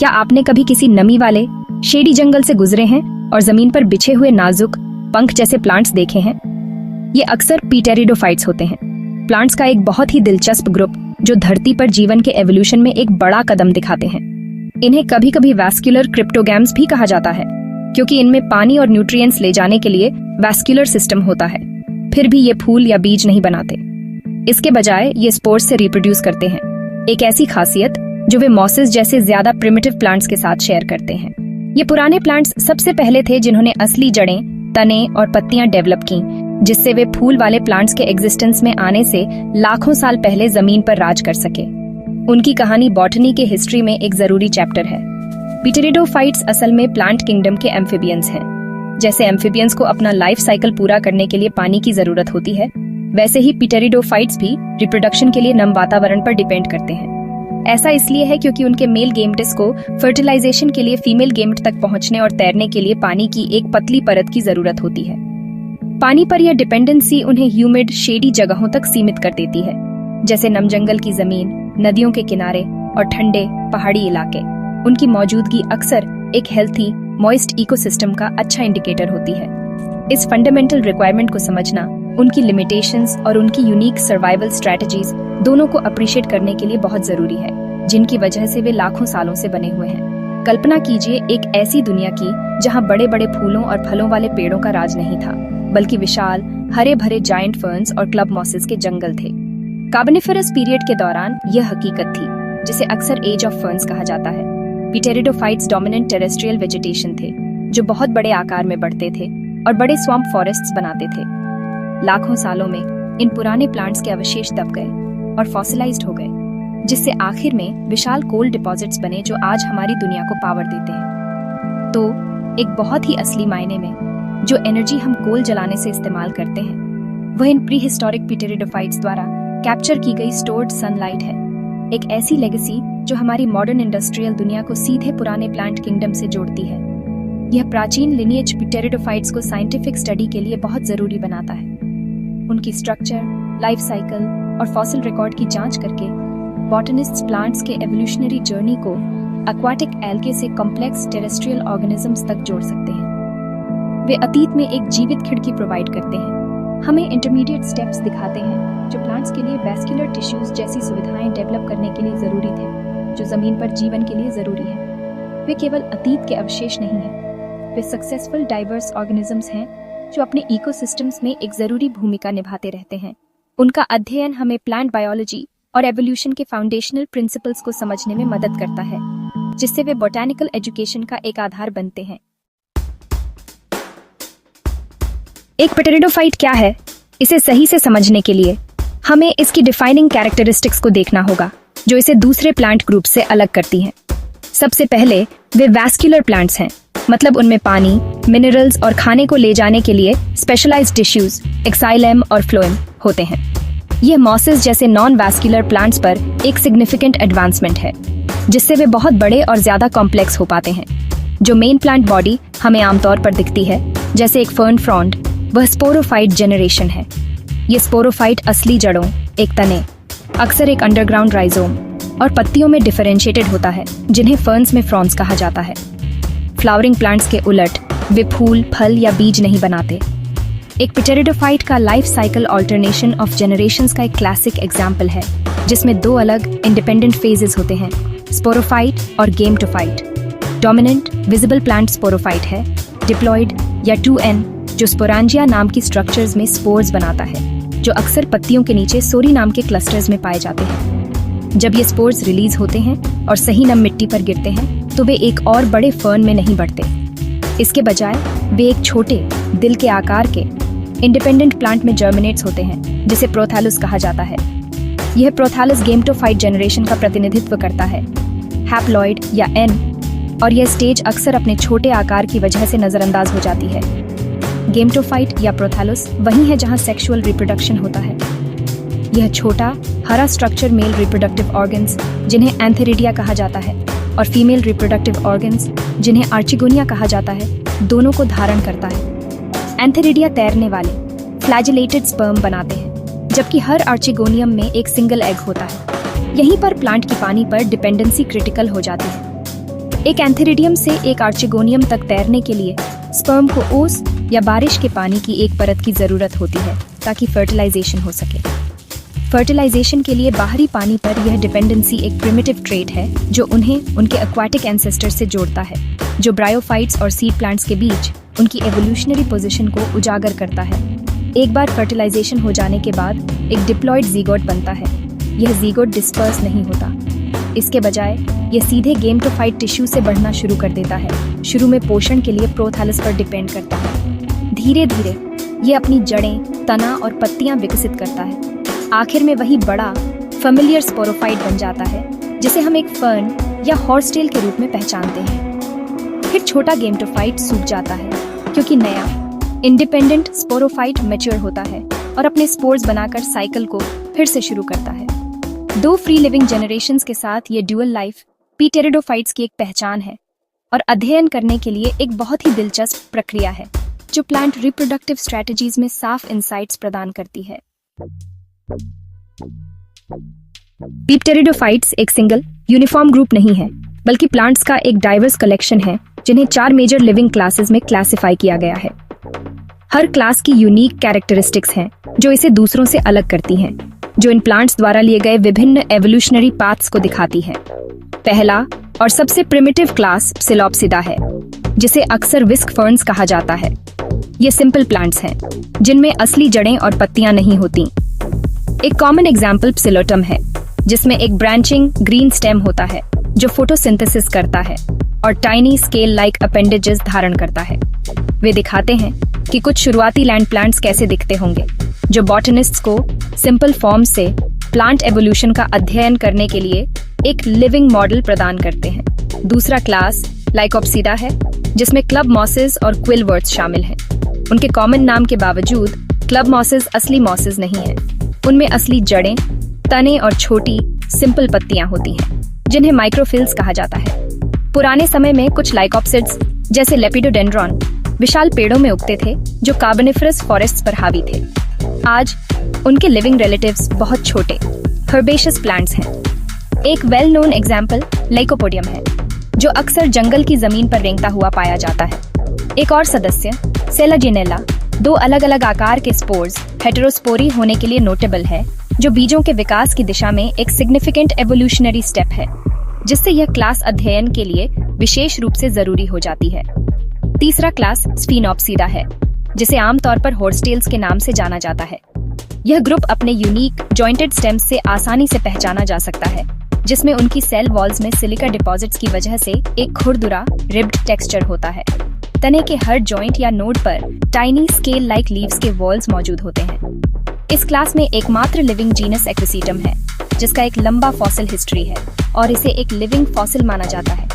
क्या आपने कभी किसी नमी वाले शेडी जंगल से गुजरे हैं और जमीन पर बिछे हुए नाजुक पंख जैसे प्लांट्स देखे हैं? ये अक्सर पीटेरिडोफाइट्स होते हैं, प्लांट्स का एक बहुत ही दिलचस्प ग्रुप जो धरती पर जीवन के एवोल्यूशन में एक बड़ा कदम दिखाते हैं। इन्हें कभी कभी वैस्कुलर क्रिप्टोगैम्स भी कहा जाता है, क्योंकि इनमें पानी और न्यूट्रिएंट्स ले जाने के लिए वैस्कुलर सिस्टम होता है। फिर भी ये फूल या बीज नहीं बनाते, इसके बजाय ये स्पोर्स से रिप्रोड्यूस करते हैं, एक ऐसी खासियत जो वे मॉसेस जैसे ज्यादा प्रिमिटिव प्लांट्स के साथ शेयर करते हैं। ये पुराने प्लांट्स सबसे पहले थे जिन्होंने असली जड़ें, तने और पत्तियां डेवलप की, जिससे वे फूल वाले प्लांट्स के एग्जिस्टेंस में आने से लाखों साल पहले जमीन पर राज कर सके। उनकी कहानी बॉटनी के हिस्ट्री में एक जरूरी चैप्टर है। पीटेरिडोफाइट्स असल में प्लांट किंगडम के एम्फिबियंस हैं। जैसे एम्फिबियंस को अपना लाइफ साइकिल पूरा करने के लिए पानी की जरूरत होती है, वैसे ही पीटेरिडोफाइट्स भी रिप्रोडक्शन के लिए नम वातावरण पर डिपेंड करते हैं। ऐसा इसलिए है क्योंकि उनके मेल गेमेट्स को फर्टिलाइजेशन के लिए फीमेल गेमेट तक पहुंचने और तैरने के लिए पानी की एक पतली परत की जरूरत होती है। पानी पर यह डिपेंडेंसी उन्हें ह्यूमिड, शेडी जगहों तक सीमित कर देती है, जैसे नम जंगल की जमीन, नदियों के किनारे और ठंडे पहाड़ी इलाके। उनकी मौजूदगी अक्सर एक हेल्थी, मॉइस्ट इकोसिस्टम का अच्छा इंडिकेटर होती है। इस फंडामेंटल रिक्वायरमेंट को समझना, उनकी लिमिटेशंस और उनकी यूनिक सर्वाइवल स्ट्रेटजीज दोनों को अप्रिशिएट करने के लिए बहुत जरूरी है, जिनकी वजह से वे लाखों सालों से बने हुए हैं। कल्पना कीजिए एक ऐसी दुनिया की जहां बड़े बड़े फूलों और फलों वाले पेड़ों का राज नहीं था, बल्कि विशाल हरे भरे जायंट फर्न्स और क्लब मॉसेस के जंगल थे। कार्बोनिफरस पीरियड के दौरान यह हकीकत थी, जिसे अक्सर एज ऑफ फर्न्स कहा जाता है। पीटेरिडोफाइट्स डोमिनेंट टेरेस्ट्रियल वेजिटेशन थे, जो बहुत बड़े आकार में बढ़ते थे और बड़े स्वैम्प फॉरेस्ट्स बनाते थे। लाखों सालों में इन पुराने प्लांट्स के अवशेष दब गए और फॉसिलाइज्ड हो गए, जिससे आखिर में विशाल कोल डिपॉजिट्स बने जो आज हमारी दुनिया को पावर देते हैं। तो एक बहुत ही असली मायने में जो एनर्जी हम कोल जलाने से इस्तेमाल करते हैं, वह इन प्रीहिस्टोरिक पीटेरिडोफाइट्स द्वारा कैप्चर की गई स्टोर्ड सनलाइट है। एक ऐसी लेगेसी जो हमारी मॉडर्न इंडस्ट्रियल दुनिया को सीधे पुराने प्लांट किंगडम से जोड़ती है। यह प्राचीन लिनिएज पीटेरिडोफाइट्स को साइंटिफिक स्टडी के लिए बहुत जरूरी बनाता है। उनकी स्ट्रक्चर, लाइफ साइकिल और फॉसिल रिकॉर्ड की जांच करके बॉटनिस्ट्स प्लांट्स के एवोल्यूशनरी जर्नी को एक्वाटिक एल्गे से कॉम्प्लेक्स टेरेस्ट्रियल ऑर्गेनिजम्स तक जोड़ सकते हैं। वे अतीत में एक जीवित खिड़की प्रोवाइड करते हैं, हमें इंटरमीडिएट स्टेप्स दिखाते हैं जो प्लांट्स के लिए वैस्कुलर टिश्यूज जैसी सुविधाएं डेवलप करने के लिए जरूरी थे, जो जमीन पर जीवन के लिए जरूरी है। वे केवल अतीत के अवशेष नहीं हैं, वे सक्सेसफुल डाइवर्स ऑर्गेनिजम्स हैं जो अपने इकोसिस्टम्स में एक जरूरी भूमिका निभाते रहते हैं। उनका अध्ययन हमें प्लांट बायोलॉजी और एवोल्यूशन के फाउंडेशनल प्रिंसिपल्स को समझने में मदद करता है, जिससे वे बोटैनिकल एजुकेशन का एक आधार बनते हैं। एक पीटेरिडोफाइट क्या है, इसे सही से समझने के लिए हमें इसकी डिफाइनिंग कैरेक्टरिस्टिक्स को देखना होगा, जो इसे दूसरे प्लांट ग्रुप से अलग करती हैं। सबसे पहले वे वैस्कुलर प्लांट्स हैं, मतलब उनमें पानी, मिनरल्स और खाने को ले जाने के लिए स्पेशलाइज्ड टिश्यूज, एक्साइलम और फ्लोएम होते हैं। यह मॉसेस जैसे नॉन वैस्कुलर प्लांट्स पर एक सिग्निफिकेंट एडवांसमेंट है, जिससे वे बहुत बड़े और ज्यादा कॉम्प्लेक्स हो पाते हैं। जो मेन प्लांट बॉडी हमें आमतौर पर दिखती है, जैसे एक फर्न फ्रॉन्ड, वह स्पोरोफाइट जेनरेशन है। ये स्पोरोफाइट असली जड़ों, एक तने, अक्सर एक अंडरग्राउंड राइजोम और पत्तियों में डिफरेंशिएटेड होता है, जिन्हें फर्न्स में फ्रॉन्स कहा जाता है। फ्लावरिंग प्लांट्स के उलट वे फूल, फल या बीज नहीं बनाते। एक पीटेरिडोफाइट का life cycle alternation of generations का एक क्लासिक एग्जाम्पल है, जिसमें दो अलग इंडिपेंडेंट फेजेस होते हैं, स्पोरोफाइट और गेमटोफाइट। डोमिनेंट विजिबल प्लांट स्पोरोफाइट है, डिप्लॉयड या 2N जो स्पोरांजिया नाम की स्ट्रक्चर्स में स्पोर्स बनाता है, जो अक्सर पत्तियों के नीचे सोरी नाम के क्लस्टर्स में पाए जाते हैं। जब ये स्पोर्स रिलीज होते हैं और सही नम मिट्टी पर गिरते हैं, तो वे एक और बड़े फर्न में नहीं बढ़ते। इसके बजाय वे एक छोटे दिल के आकार के इंडिपेंडेंट प्लांट में जर्मिनेट्स होते हैं, जिसे प्रोथैलस कहा जाता है। यह प्रोथैलस गेमटोफाइट जनरेशन का प्रतिनिधित्व करता है, हैप्लॉइड या N, और यह स्टेज अक्सर अपने छोटे आकार की वजह से नजरअंदाज हो जाती है। गेमटोफाइट या प्रोथैलस वही है जहां सेक्सुअल रिप्रोडक्शन होता है। यह छोटा हरा स्ट्रक्चर मेल रिप्रोडक्टिव ऑर्गन्स, जिन्हें एंथेरिडिया कहा जाता है, और फीमेल रिप्रोडक्टिव ऑर्गन्स, जिन्हें आर्चिगोनिया कहा जाता है, दोनों को धारण करता है। एंथेरिडिया तैरने वाले फ्लैजिलेटेड स्पर्म बनाते हैं, जबकि हर आर्चिगोनियम में एक सिंगल एग होता है। यहीं पर प्लांट की पानी पर डिपेंडेंसी क्रिटिकल हो जाती है। एक एंथेरिडियम से एक आर्चिगोनियम तक तैरने के लिए स्पर्म को ओस या बारिश के पानी की एक परत की जरूरत होती है ताकि फर्टिलाइजेशन हो सके। फर्टिलाइजेशन के लिए बाहरी पानी पर यह डिपेंडेंसी एक प्रिमिटिव ट्रेट है जो उन्हें उनके एक्वाटिक एंसेस्टर से जोड़ता है, जो ब्रायोफाइट्स और सीड प्लांट्स के बीच उनकी एवोल्यूशनरी पोजीशन को उजागर करता है। एक बार फर्टिलाइजेशन हो जाने के बाद एक डिप्लॉयड ज़ीगोट बनता है। यह ज़ीगोट डिस्पर्स नहीं होता, इसके बजाय यह सीधे गेमेटोफाइट टिश्यू से बढ़ना शुरू कर देता है। शुरू में पोषण के लिए प्रोथैलस पर डिपेंड करता है। धीरे धीरे ये अपनी जड़ें, तना और पत्तियां विकसित करता है। आखिर में वही बड़ा फेमिलियर स्पोरोफाइट बन जाता है जिसे हम एक फर्न या हॉर्सटेल के रूप में पहचानते हैं। फिर छोटा गेमेटोफाइट सूख जाता है क्योंकि नया इंडिपेंडेंट स्पोरोफाइट मैच्योर होता है और अपने स्पोर्स बनाकर साइकिल को फिर से शुरू करता है। 2 फ्री लिविंग जनरेशंस के साथ ये ड्यूअल लाइफ पीटेरिडोफाइट्स की एक पहचान है और अध्ययन करने के लिए एक बहुत ही दिलचस्प प्रक्रिया है जो प्लांट रिप्रोडक्टिव स्ट्रेटजीज में साफ इंसाइट्स प्रदान करती है। पीटेरिडोफाइट्स एक सिंगल यूनिफॉर्म ग्रुप नहीं है, बल्कि प्लांट्स का एक डाइवर्स कलेक्शन है जिन्हें 4 मेजर लिविंग क्लासेस में क्लासिफाई किया गया है। हर क्लास की यूनिक कैरेक्टरिस्टिक्स हैं जो इसे दूसरों से अलग करती हैं, जो इन प्लांट्स द्वारा लिए गए विभिन्न एवोल्यूशनरी पाथ्स को दिखाती है। पहला और सबसे प्रिमिटिव क्लास प्सिलोप्सिडा है, जिसे अक्सर विस्क फर्न्स कहा जाता है। ये सिंपल प्लांट्स हैं जिनमें असली जड़ें और पत्तियां नहीं होती। एक कॉमन एग्जाम्पल प्सिलोटम है, जिसमें एक ब्रांचिंग ग्रीन स्टेम होता है जो फोटोसिंथेसिस करता है और टाइनी स्केल लाइक अपेंडेजेस धारण करता है। वे दिखाते हैं कि कुछ शुरुआती लैंड प्लांट्स कैसे दिखते होंगे, जो बॉटनिस्ट्स को सिंपल फॉर्म से प्लांट एवोल्यूशन का अध्ययन करने के लिए एक लिविंग मॉडल प्रदान करते हैं। दूसरा क्लास लाइकोप्सिडा है, जिसमें क्लब मॉसेस और क्विलवर्ट्स शामिल हैं। उनके कॉमन नाम के बावजूद क्लब मॉसेस असली मॉसेस नहीं हैं। उनमें असली जड़ें, तने और छोटी सिंपल पत्तियां होती हैं, जिन्हें माइक्रोफिल्स कहा जाता है। पुराने समय में कुछ लाइकोप्सिड्स जैसे लेपिडोडेंड्रॉन विशाल पेड़ों में उगते थे जो कार्बोनिफरस फॉरेस्ट्स पर हावी थे। आज उनके लिविंग रिलेटिव्स बहुत छोटे हर्बेशियस प्लांट्स हैं। एक वेल नोन एग्जाम्पल लाइकोपोडियम है, जो अक्सर जंगल की जमीन पर रेंगता हुआ पाया जाता है। एक और सदस्य सेलाजिनेला 2 अलग अलग आकार के स्पोर्स हेटेरोस्पोरी होने के लिए नोटेबल है, जो बीजों के विकास की दिशा में एक सिग्निफिकेंट एवोल्यूशनरी स्टेप है, जिससे यह क्लास अध्ययन के लिए विशेष रूप से जरूरी हो जाती है। तीसरा क्लास स्फीनोप्सिडा है, जिसे आमतौर पर हॉर्सटेल्स के नाम से जाना जाता है। यह ग्रुप अपने यूनिक जॉइंटेड स्टेम्स से आसानी से पहचाना जा सकता है, जिसमें उनकी सेल वॉल्स में सिलिका डिपॉजिट्स की वजह से एक खुरदुरा रिब्ड टेक्सचर होता है। तने के हर जॉइंट या नोड पर टाइनी स्केल लाइक लीव्स के वॉल्स मौजूद होते हैं। इस क्लास में एकमात्र लिविंग जीनस एक्विसिटम है, जिसका एक लंबा फॉसिल हिस्ट्री है और इसे एक लिविंग फॉसिल माना जाता है।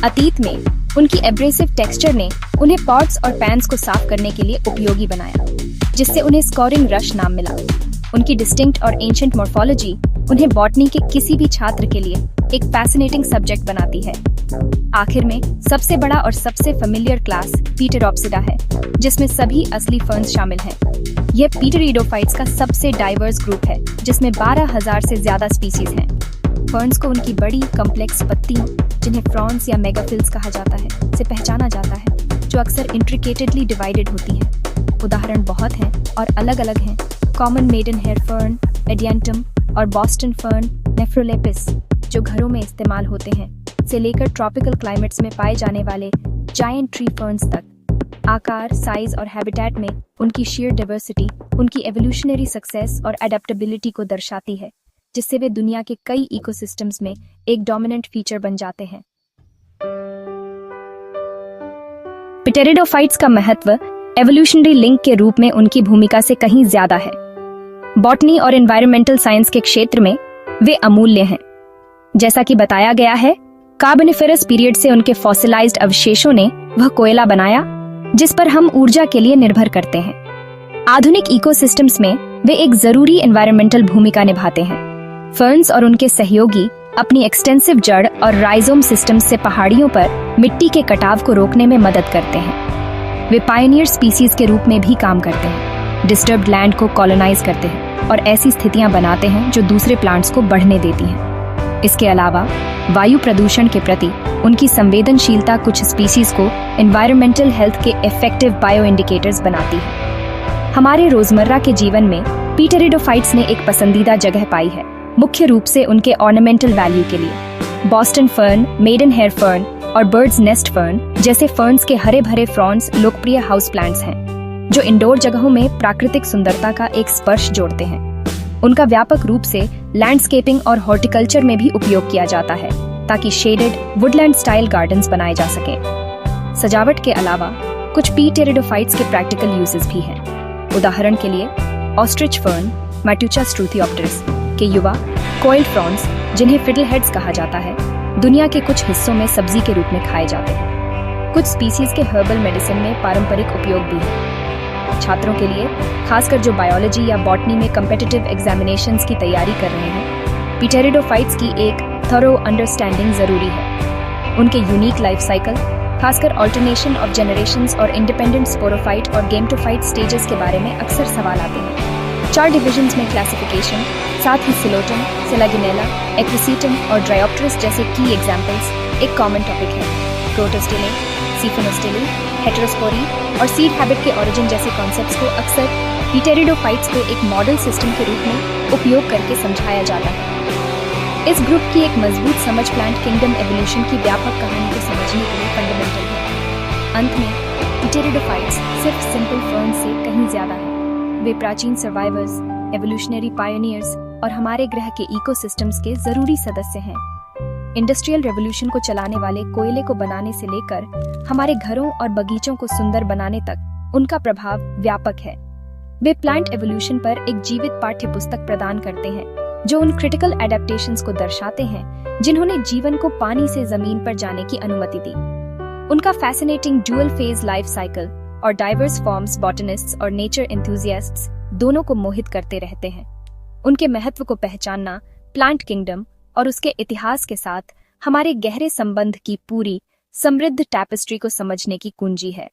अतीत में उनकी एब्रेसिव टेक्सचर ने उन्हें पॉट्स और पैन्स को साफ करने के लिए उपयोगी बनाया, जिससे उन्हें स्कोरिंग रश नाम मिला। उनकी डिस्टिंक्ट और एंशिएंट मॉर्फोलॉजी उन्हें बॉटनी के किसी भी छात्र के लिए एक फैसिनेटिंग सब्जेक्ट बनाती है। आखिर में सबसे बड़ा और सबसे फेमिलियर क्लास पीटेरोप्सिडा है, जिसमें सभी असली फर्न्स शामिल हैं। यह पीटेरिडोफाइट्स का सबसे डाइवर्स ग्रुप है, जिसमें 12,000 से ज्यादा स्पीसीज हैं। फर्न्स को उनकी बड़ी कम्प्लेक्स पत्तियों, जिन्हें फ्रॉन्स या मेगाफिल्स कहा जाता है, से पहचाना जाता है, जो अक्सर इंट्रिकेटेडली डिवाइडेड होती हैं। उदाहरण बहुत हैं और अलग अलग हैं। Common maiden hair fern, Adiantum और बॉस्टन फर्न, नेफ्रोलेपिस, जो घरों में इस्तेमाल होते हैं, से लेकर ट्रॉपिकल क्लाइमेट्स में पाए जाने वाले जायंट ट्री फर्न्स तक। आकार, साइज और हैबिटेट में उनकी शेयर डाइवर्सिटी उनकी एवोल्यूशनरी सक्सेस और एडेप्टेबिलिटी को दर्शाती है, जिससे वे दुनिया के कई इकोसिस्टम्स में एक डोमिनेंट फीचर बन जाते हैं। पिटेरिडोफाइट्स का महत्व एवोल्यूशनरी लिंक के रूप में उनकी भूमिका से कहीं ज्यादा है। बॉटनी और एनवायरमेंटल साइंस के क्षेत्र में वे अमूल्य हैं। जैसा कि बताया गया है, कार्बोनिफेरस पीरियड से उनके फॉसिलाइज्ड अवशेषों ने वह कोयला बनाया जिस पर हम ऊर्जा के लिए निर्भर करते हैं। आधुनिक इकोसिस्टम्स में वे एक जरूरी एनवायरमेंटल भूमिका निभाते हैं। फर्न्स और उनके सहयोगी अपनी एक्सटेंसिव जड़ और राइजोम सिस्टम्स से पहाड़ियों पर मिट्टी के कटाव को रोकने में मदद करते हैं। वे पायनियर स्पीसीज के रूप में भी काम करते हैं, डिस्टर्ब्ड लैंड को कॉलोनाइज करते हैं और ऐसी स्थितियां बनाते हैं जो दूसरे प्लांट्स को बढ़ने देती हैं। इसके अलावा वायु प्रदूषण के प्रति उनकी संवेदनशीलता कुछ स्पीसीज को एनवायरमेंटल हेल्थ के इफेक्टिव बायो इंडिकेटर्स बनाती है। हमारे रोजमर्रा के जीवन में पीटेरिडोफाइट्स ने एक पसंदीदा जगह पाई है, मुख्य रूप से उनके ऑर्नामेंटल वैल्यू के लिए। Boston fern, maiden hair fern और बर्ड्स नेस्ट फर्न जैसे फर्न्स के हरे भरे फ्रॉन्स लोकप्रिय हाउस प्लांट्स हैं, जो इंडोर जगहों में प्राकृतिक सुंदरता का एक स्पर्श जोड़ते हैं। उनका व्यापक रूप से लैंडस्केपिंग और हॉर्टिकल्चर में भी उपयोग किया जाता है, ताकि शेडेड वुडलैंड स्टाइल गार्डन्स बनाए जा सकें। सजावट के अलावा कुछ पीटेरिडोफाइट्स के प्रैक्टिकल यूजेस भी हैं। उदाहरण के लिए ऑस्ट्रिच फर्न मैटुचा स्ट्रूथियोप्टेरिस के युवा कॉइल्ड फ्रॉन्स, जिन्हें फिडल हेड्स कहा जाता है, दुनिया के कुछ हिस्सों में सब्जी के रूप में खाए जाते हैं। कुछ स्पीसीज के हर्बल मेडिसिन में पारंपरिक उपयोग भी है। छात्रों के लिए, खासकर जो बायोलॉजी या बॉटनी में कम्पिटिटिव एग्जामिनेशंस की तैयारी कर रहे हैं, पीटेरिडोफाइट्स की एक थरो अंडरस्टैंडिंग जरूरी है। उनके यूनिक लाइफ साइकिल, खासकर ऑल्टरनेशन ऑफ जनरेशंस और इंडिपेंडेंट स्पोरोफाइट और गेम्टोफाइट स्टेजेस के बारे में अक्सर सवाल आते हैं। 4 डिविजन्स में क्लासिफिकेशन, साथ ही सिलोटम, सेलागिनेला, एक्विसीटम और ड्रायोप्टेरस जैसे की एग्जाम्पल्स एक कॉमन टॉपिक है। प्रोटोस्टेले, सिफोनोस्टेले, हेटेरोस्पोरी और सीड हैबिट के ओरिजिन जैसे कॉन्सेप्ट्स को अक्सर पीटेरिडोफाइट्स को एक मॉडल सिस्टम के रूप में उपयोग करके समझाया जाता है। इस ग्रुप की एक मजबूत समझ प्लांट किंगडम एवोल्यूशन की व्यापक कहानी को समझने के लिए फंडामेंटल है। अंत में, पीटेरिडोफाइट्स सिर्फ सिंपल फर्न से कहीं ज्यादा है। वे प्राचीन सर्वाइवर्स, एवोल्यूशनरी पायनियर्स और हमारे ग्रह के इकोसिस्टम्स के जरूरी सदस्य हैं। इंडस्ट्रियल रेवोल्यूशन को चलाने वाले कोयले को बनाने से लेकर हमारे घरों और बगीचों को सुंदर बनाने तक उनका प्रभाव व्यापक है। वे प्लांट एवोल्यूशन पर एक जीवित पाठ्य पुस्तक प्रदान करते हैं, जो उन क्रिटिकल एडेप्टेशंस को दर्शाते हैं जिन्होंने जीवन को पानी से जमीन पर जाने की अनुमति दी। उनका fascinating dual phase life cycle और डाइवर्स फॉर्म्स बॉटनिस्ट्स और नेचर एंथुसियास्ट्स दोनों को मोहित करते रहते हैं। उनके महत्व को पहचानना प्लांट किंगडम और उसके इतिहास के साथ हमारे गहरे संबंध की पूरी समृद्ध टैपेस्ट्री को समझने की कुंजी है।